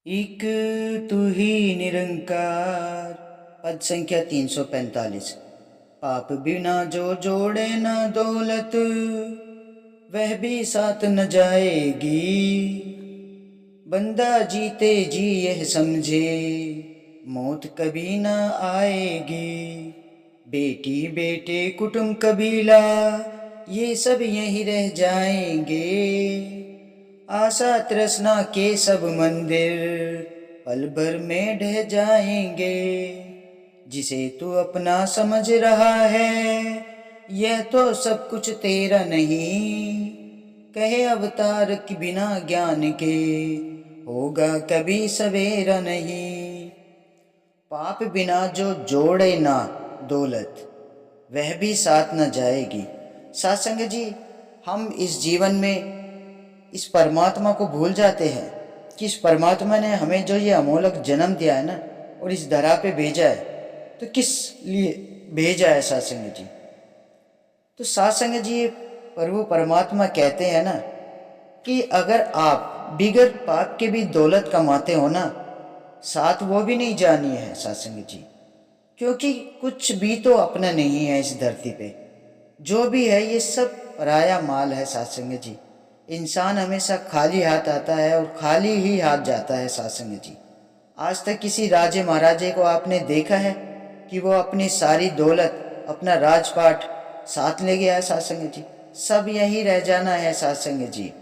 एक तू ही निरंकार। पद संख्या 345। पाप बिना जो जोड़े न दौलत, वह भी साथ न जाएगी। बंदा जीते जी यह समझे, मौत कभी न आएगी। बेटी बेटे कुटुंब कबीला, ये सब यहीं रह जाएंगे। आशा तृष्णा के सब मंदिर, पल भर में ढह जाएंगे। जिसे तू अपना समझ रहा है, यह तो सब कुछ तेरा नहीं। कहे अवतार कि बिना ज्ञान के, होगा कभी सवेरा नहीं। पाप बिना जो जोड़े ना दौलत, वह भी साथ न जाएगी। सत्संग जी, हम इस जीवन में इस परमात्मा को भूल जाते हैं कि इस परमात्मा ने हमें जो ये अमोलक जन्म दिया है ना, और इस धरा पे भेजा है, तो किस लिए भेजा है सत्संग जी? तो सत्संग जी, प्रभु परमात्मा कहते हैं ना कि अगर आप बिगर पाप के भी दौलत कमाते हो ना, साथ वो भी नहीं जानी है सत्संग जी। क्योंकि कुछ भी तो अपना नहीं है इस धरती पे। जो भी है ये सब पराया माल है सत्संग जी। इंसान हमेशा खाली हाथ आता है और खाली ही हाथ जाता है सत्संग जी। आज तक किसी राजे महाराजे को आपने देखा है कि वो अपनी सारी दौलत, अपना राजपाट साथ ले गया है सत्संग जी? सब यही रह जाना है सत्संग जी।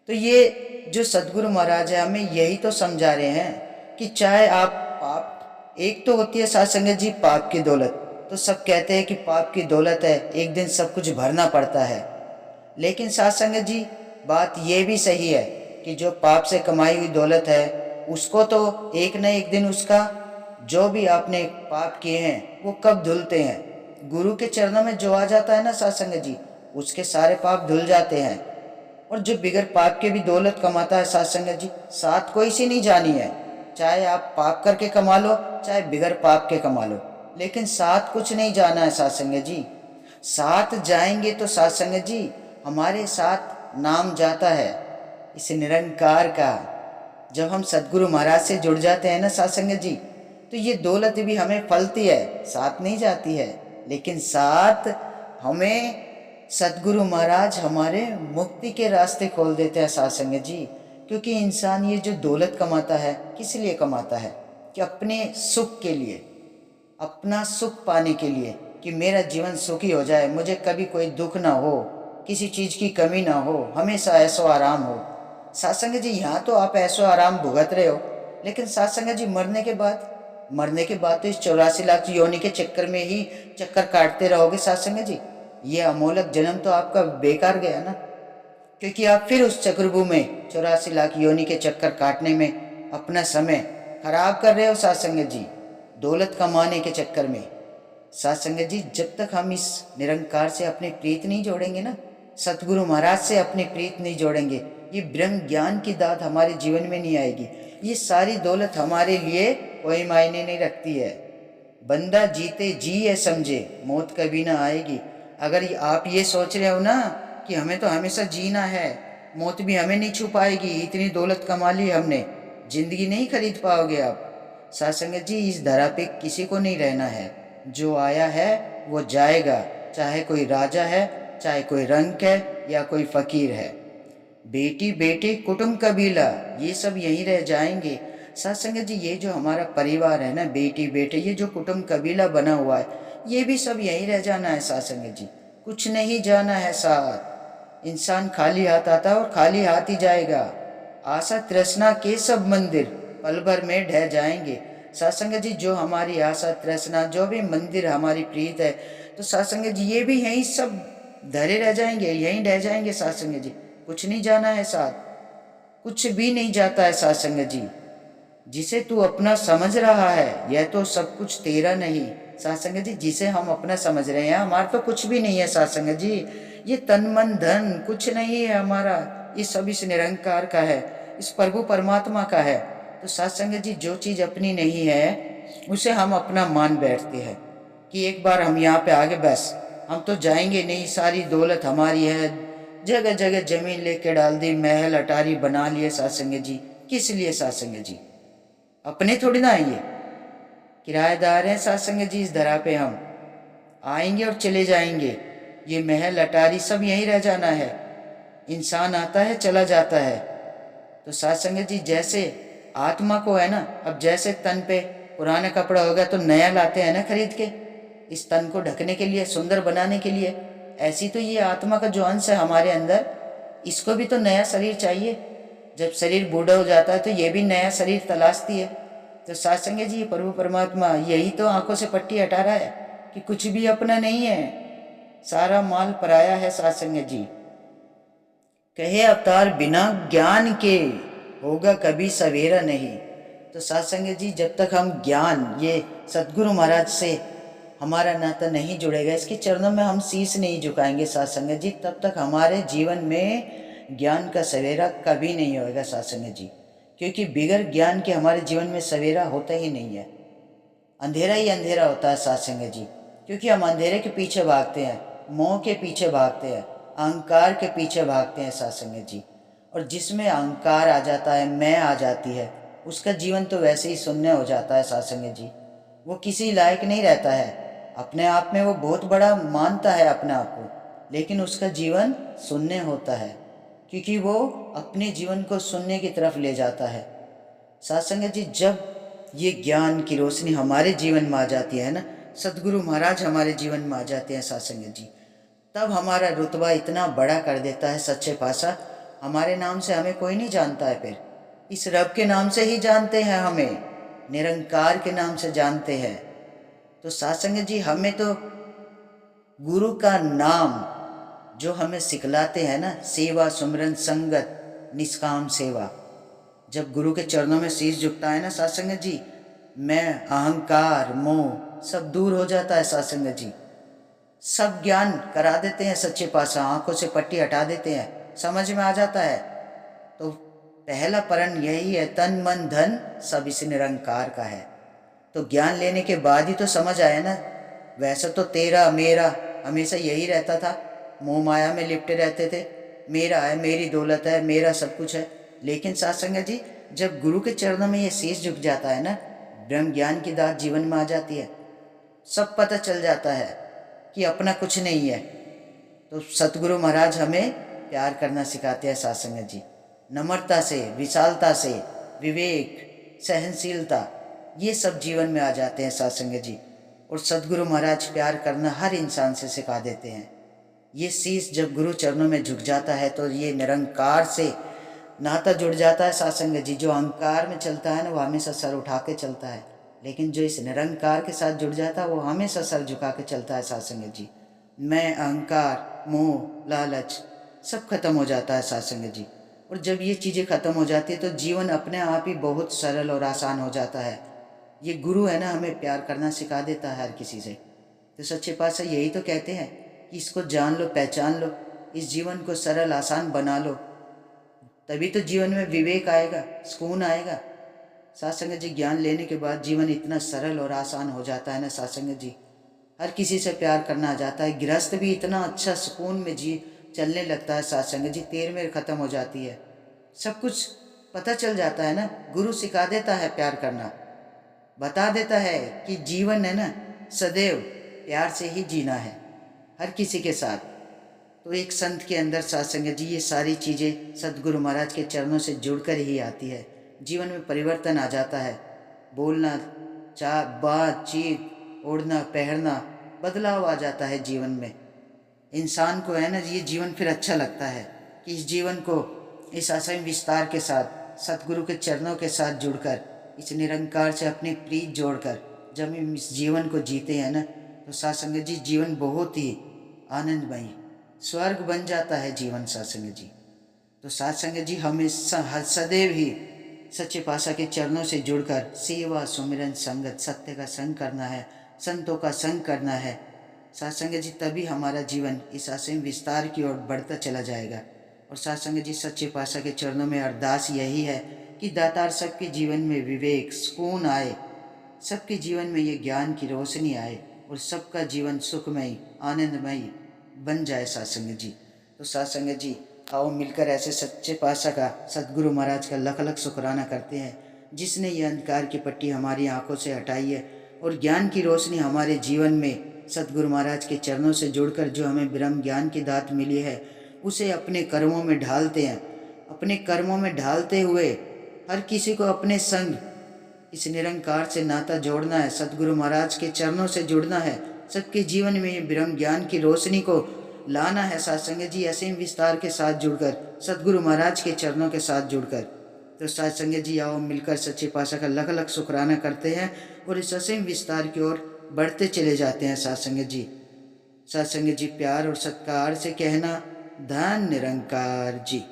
तो ये जो सदगुरु महाराज है हमें यही तो समझा रहे हैं कि चाहे आप पाप, एक तो होती है सत्संग जी पाप की दौलत। तो सब कहते हैं कि पाप की दौलत है, एक दिन सब कुछ भरना पड़ता है। लेकिन सत्संग जी, बात ये भी सही है कि जो पाप से कमाई हुई दौलत है, उसको तो एक न एक दिन उसका, जो भी आपने पाप किए हैं वो कब धुलते हैं? गुरु के चरणों में जो आ जाता है ना सत्संग जी, उसके सारे पाप धुल जाते हैं। और जो बिगर पाप के भी दौलत कमाता है सत्संग जी, साथ कोई सी नहीं जानी है। चाहे आप पाप करके कमा लो, चाहे बिगर पाप के कमा लो, लेकिन साथ कुछ नहीं जाना है सत्संग जी। साथ जाएंगे तो सत्संग जी, हमारे साथ नाम जाता है इस निरंकार का। जब हम सदगुरु महाराज से जुड़ जाते हैं ना सत्संग जी, तो ये दौलत भी हमें फलती है, साथ नहीं जाती है। लेकिन साथ हमें सदगुरु महाराज हमारे मुक्ति के रास्ते खोल देते हैं सत्संग जी। क्योंकि इंसान ये जो दौलत कमाता है, किस लिए कमाता है? कि अपने सुख के लिए, अपना सुख पाने के लिए, कि मेरा जीवन सुखी हो जाए, मुझे कभी कोई दुख ना हो, किसी चीज़ की कमी ना हो, हमेशा ऐसो आराम हो। सत्संग जी, यहाँ तो आप ऐसो आराम भुगत रहे हो, लेकिन सत्संग जी मरने के बाद, मरने के बाद तो इस 84 लाख योनि के चक्कर में ही चक्कर काटते रहोगे सत्संग जी। ये अमोलक जन्म तो आपका बेकार गया ना। क्योंकि आप फिर उस चक्रव्यूह में 84 लाख योनि के चक्कर काटने में अपना समय खराब कर रहे हो सत्संग जी, दौलत कमाने के चक्कर में। सत्संग जी, जब तक हम इस निरंकार से अपनी प्रीत नहीं जोड़ेंगे ना, सतगुरु महाराज से अपनी प्रीत नहीं जोड़ेंगे, ये ब्रह्म ज्ञान की दात हमारे जीवन में नहीं आएगी। ये सारी दौलत हमारे लिए कोई मायने नहीं रखती है। बंदा जीते जी ये समझे, मौत कभी ना आएगी। अगर आप ये सोच रहे हो ना कि हमें तो हमेशा जीना है, मौत भी हमें नहीं छू पाएगी, इतनी दौलत कमा ली हमने, जिंदगी नहीं खरीद पाओगे आप। सत्संग जी, इस धरा पे किसी को नहीं रहना है। जो आया है वो जाएगा, चाहे कोई राजा है, चाहे कोई रंक है, या कोई फकीर है। बेटी बेटे कुटुंब कबीला, ये सब यहीं रह जाएंगे। सत्संग जी, ये जो हमारा परिवार है ना, बेटी बेटे, ये जो कुटुंब कबीला बना हुआ है, ये भी सब यहीं रह जाना है सत्संग जी। कुछ नहीं जाना है साथ। इंसान खाली हाथ आता है और खाली हाथ ही जाएगा। आशा तृष्णा के सब मंदिर पल भर में ढह जाएंगे। सत्संग जी, जो हमारी आशा तृष्णा, जो भी मंदिर हमारी प्रीत है, तो सत्संग जी ये भी यहीं सब धरे रह जाएंगे, यहीं ढह जाएंगे सत्संग जी। कुछ नहीं जाना है साथ, कुछ भी नहीं जाता है सत्संग जी। जिसे तू अपना समझ रहा है, यह तो सब कुछ तेरा नहीं। सत्संग जी, जिसे हम अपना समझ रहे हैं, हमारा तो कुछ भी नहीं है सत्संग जी। ये तन मन धन कुछ नहीं है हमारा, ये सब इस निरंकार का है, इस प्रभु परमात्मा का है। तो सत्संग जी, जो चीज़ अपनी नहीं है उसे हम अपना मान बैठते हैं कि एक बार हम यहाँ पे आगे, बस हम तो जाएंगे नहीं, सारी दौलत हमारी है, जगह जगह जमीन लेके डाल दी, महल अटारी बना लिए सत्संग जी, किस लिए साथ संगत जी? अपने थोड़ी ना आएंगे, किराएदार हैं साथ संगत जी। इस धरा पे हम आएंगे और चले जाएंगे। ये महल अटारी सब यहीं रह जाना है। इंसान आता है चला जाता है। तो साथ संगत जी जैसे आत्मा को है ना, अब जैसे तन पे पुराना कपड़ा होगा तो नया लाते हैं ना खरीद के, इस तन को ढकने के लिए, सुंदर बनाने के लिए। ऐसी तो ये आत्मा का जो अंश है हमारे अंदर, इसको भी तो नया शरीर चाहिए। जब शरीर बूढ़ा हो जाता है तो ये भी नया शरीर तलाशती है। तो साथ संगत जी प्रभु परमात्मा यही तो आंखों से पट्टी हटा रहा है कि कुछ भी अपना नहीं है, सारा माल पराया है। साथ संगत जी कहे अवतार बिना ज्ञान के होगा कभी सवेरा नहीं। तो साथ संगत जी जब तक हम ज्ञान, ये सतगुरु महाराज से हमारा नाता नहीं जुड़ेगा, इसके चरणों में हम शीश नहीं झुकाएंगे साथ संगत जी, तब तक हमारे जीवन में ज्ञान का सवेरा कभी नहीं होगा साथ संगत जी। क्योंकि बिगर ज्ञान के हमारे जीवन में सवेरा होता ही नहीं है, अंधेरा ही अंधेरा होता है साथ संगत जी। क्योंकि हम अंधेरे के पीछे भागते हैं, मोह के पीछे भागते हैं, अहंकार के पीछे भागते हैं साथ संगत जी। और जिसमें अहंकार आ जाता है, मैं आ जाती है, उसका जीवन तो वैसे ही शून्य हो जाता है साथ संगत जी। वो किसी लायक नहीं रहता है। अपने आप में वो बहुत बड़ा मानता है अपने आप को, लेकिन उसका जीवन शून्य होता है, क्योंकि वो अपने जीवन को शून्य की तरफ ले जाता है साथ संगत जी। जब ये ज्ञान की रोशनी हमारे जीवन में आ जाती है ना, सदगुरु महाराज हमारे जीवन में आ जाते हैं साथ संगत जी, तब हमारा रुतबा इतना बड़ा कर देता है सच्चे पातशाह। हमारे नाम से हमें कोई नहीं जानता है, फिर इस रब के नाम से ही जानते हैं, हमें निरंकार के नाम से जानते हैं। तो साथ संगत जी हमें तो गुरु का नाम जो हमें सिखलाते हैं ना, सेवा सुमरन संगत निष्काम सेवा, जब गुरु के चरणों में शीश झुकता है ना साथ संगत जी, मैं अहंकार मोह सब दूर हो जाता है साथ संगत जी। सब ज्ञान करा देते हैं सच्चे पातशाह, आंखों से पट्टी हटा देते हैं, समझ में आ जाता है। तो पहला परण यही है, तन मन धन सब इस निरंकार का है। तो ज्ञान लेने के बाद ही तो समझ आया ना। वैसे तो तेरा मेरा हमेशा यही रहता था, मोह माया में लिपटे रहते थे, मेरा है, मेरी दौलत है, मेरा सब कुछ है। लेकिन साथ संगत जी जब गुरु के चरणों में ये शीश झुक जाता है ना, ब्रह्म ज्ञान की दात जीवन में आ जाती है, सब पता चल जाता है कि अपना कुछ नहीं है। तो सतगुरु महाराज हमें प्यार करना सिखाते हैं साथ संगत जी, नम्रता से, विशालता से, विवेक, सहनशीलता, ये सब जीवन में आ जाते हैं साथ संगत जी। और सतगुरु महाराज प्यार करना हर इंसान से सिखा देते हैं। ये शीश जब गुरु चरणों में झुक जाता है तो ये निरंकार से नाता जुड़ जाता है साथ संगत जी। जो अहंकार में चलता है ना, वो हमेशा सर उठा के चलता है, लेकिन जो इस निरंकार के साथ जुड़ जाता है वो हमेशा सर झुका के चलता है साथ संगत जी। मैं, अहंकार, मोह, लालच सब खत्म हो जाता है साथ संगत जी। और जब ये चीज़ें खत्म हो जाती है तो जीवन अपने आप ही बहुत सरल और आसान हो जाता है। ये गुरु है ना, हमें प्यार करना सिखा देता है हर किसी से। तो सच्चे पातशाह यही तो कहते हैं कि इसको जान लो, पहचान लो, इस जीवन को सरल आसान बना लो, तभी तो जीवन में विवेक आएगा, सुकून आएगा। साथ संगत जी ज्ञान लेने के बाद जीवन इतना सरल और आसान हो जाता है ना साथ संगत जी, हर किसी से प्यार करना आ जाता है। गृहस्थ भी इतना अच्छा सुकून में जी चलने लगता है साथ संगत जी, तेर मेर खत्म हो जाती है, सब कुछ पता चल जाता है ना। गुरु सिखा देता है प्यार करना, बता देता है कि जीवन है ना सदैव प्यार से ही जीना है हर किसी के साथ। तो एक संत के अंदर साथ संगत जी ये सारी चीज़ें सदगुरु महाराज के चरणों से जुड़कर ही आती है। जीवन में परिवर्तन आ जाता है, बोलना, बातचीत, ओढ़ना पहनना, बदलाव आ जाता है जीवन में। इंसान को है ना ये जीवन फिर अच्छा लगता है कि इस जीवन को इस असीम विस्तार के साथ सतगुरु के चरणों के साथ जुड़कर, इस निरंकार से अपनी प्रीत जोड़कर जब हम इस जीवन को जीते हैं ना, तो साथ संगत जी जीवन बहुत ही आनंदमय, स्वर्ग बन जाता है जीवन साथ संगत जी। तो साथ संगत जी हमें सदैव ही सच्चे पातशाह के चरणों से जुड़कर सेवा सुमिरन संगत, सत्य का संग करना है, संतों का संग करना है साथ संगत जी, तभी हमारा जीवन इस असीम विस्तार की ओर बढ़ता चला जाएगा। और साथ संगत जी सच्चे पातशाह के चरणों में अरदास यही है कि दातार सबके जीवन में विवेक, सुकून आए, सबके जीवन में ये ज्ञान की रोशनी आए और सबका जीवन सुखमयी, आनंदमयी बन जाए साथ संगत जी। तो साथ संगत जी आओ मिलकर ऐसे सच्चे पातशाह का, सतगुरु महाराज का लख लख शुक्राना करते हैं, जिसने ये अंधकार की पट्टी हमारी आंखों से हटाई है और ज्ञान की रोशनी हमारे जीवन में सतगुरु महाराज के चरणों से जुड़कर जो हमें ब्रह्म ज्ञान की दात मिली है उसे अपने कर्मों में ढालते हैं। अपने कर्मों में ढालते हुए हर किसी को अपने संग इस निरंकार से नाता जोड़ना है, सतगुरु महाराज के चरणों से जुड़ना है, सबके जीवन में ये ब्रह्म ज्ञान की रोशनी को लाना है। सत्संग जी असीम विस्तार के साथ जुड़कर, सतगुरु महाराज के चरणों के साथ जुड़कर। तो सत्संग जी आओ मिलकर सच्चे पातशाह का लख लख शुक्राना करते हैं और इस असीम विस्तार की ओर बढ़ते चले जाते हैं। सत्संग जी, सत्संग जी प्यार और सत्कार से कहना, धन निरंकार जी।